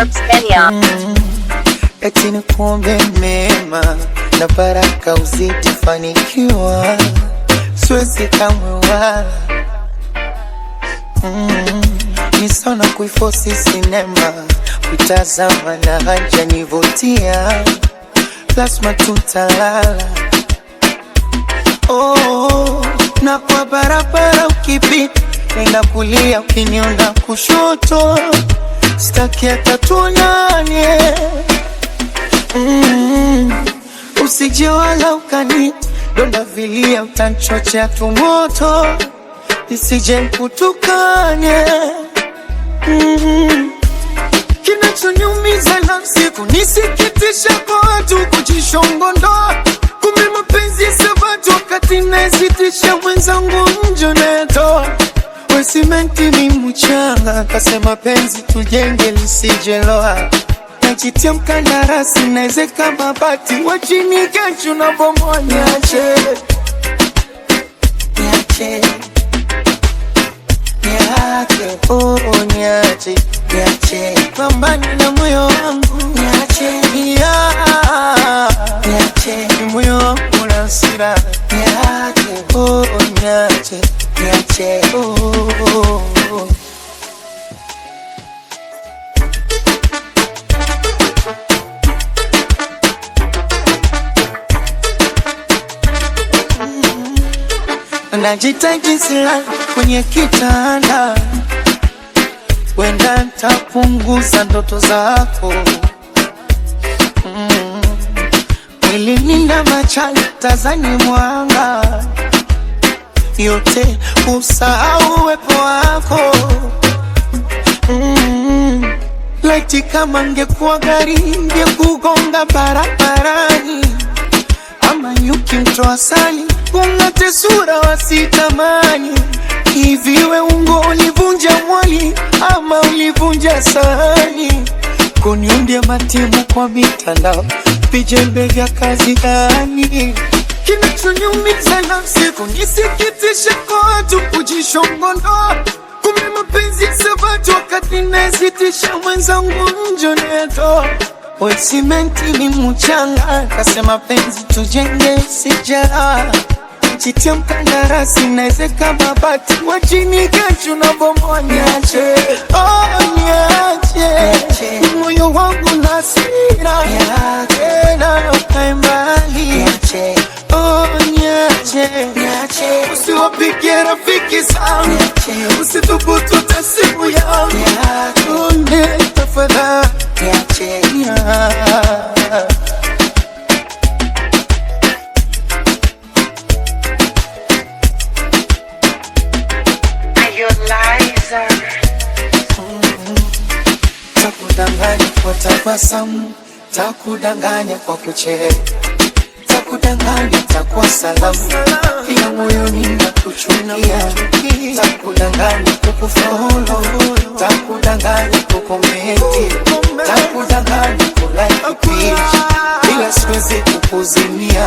Forbes Kenya. Eti nikuombe mema na baraka uzidi fanikiwa, siwezi kamwe wala ni sana kuifosi sinema, kutazama na haja nivutia, plasma tutalala. Oh, na kwa barabara ukipita nenda kulia, ukiniona kushoto sitaki hata tuonane. Usije wala ukani donda vilia, utanchochea tumoto isije kutukane. Kinachoniumiza nafsi kunisikitisha kwa watu kujishongondoa, kumbe mapenzi ya sabatu wakati nasitisha mwenzangu njo netoa. We simenti ni mchanga, kasema penzi tujenge lisijeloa, najitia mkandarasi naezeka mabati, wachini kesho na bomoa. Niache, niache, niache, oh niache, niache, pambani na moyo wangu. Niache, niache, moyo wangu na hasira. Niache, oh niache, niache, oh. Najitaji sila kwenye kitanda, wenda nitapunguza ndoto zako. Mwili nina machali tazani mwanga, yote usahau uwepo wako. Laiti kama ngekuwa gari ngekugonga barabarani, ama nyuki mtoa asali kung'ate sura wasitamani. Hivi we ungo ulivunja mwali ama ulivunja sahani? Kuniundia matimu kwa mitandao, vijembe vya kazi gani? Kinachoniumiza nafsi kunisikitisha kwa watu kujishongondoa, kumbe mapenzi ya sabatu wakati nasitisha mwenzangu njo netoa. We simenti ni mchanga, kasema penzi tujenge sijara, najitia mkandarasi naezeka mabati, wachini kesho na bomoa. Niache, oh niache, moyo wangu na hasira. Niache, na ukae mbali. Niache, oh niache, niache, usiwapigie rafiki zangu. Niache, usithubutu hata simu yangu. Niache, tafadhali. Niache, takudanganya kwa tabasamu, takudanganya kwa kucheka, takudanganya takuwa salamu, ila moyoni nakuchukia. Takudanganya kukufollow, takudanganya kukomenti, takudanganya kulike page, ila siwezi kukuzimia.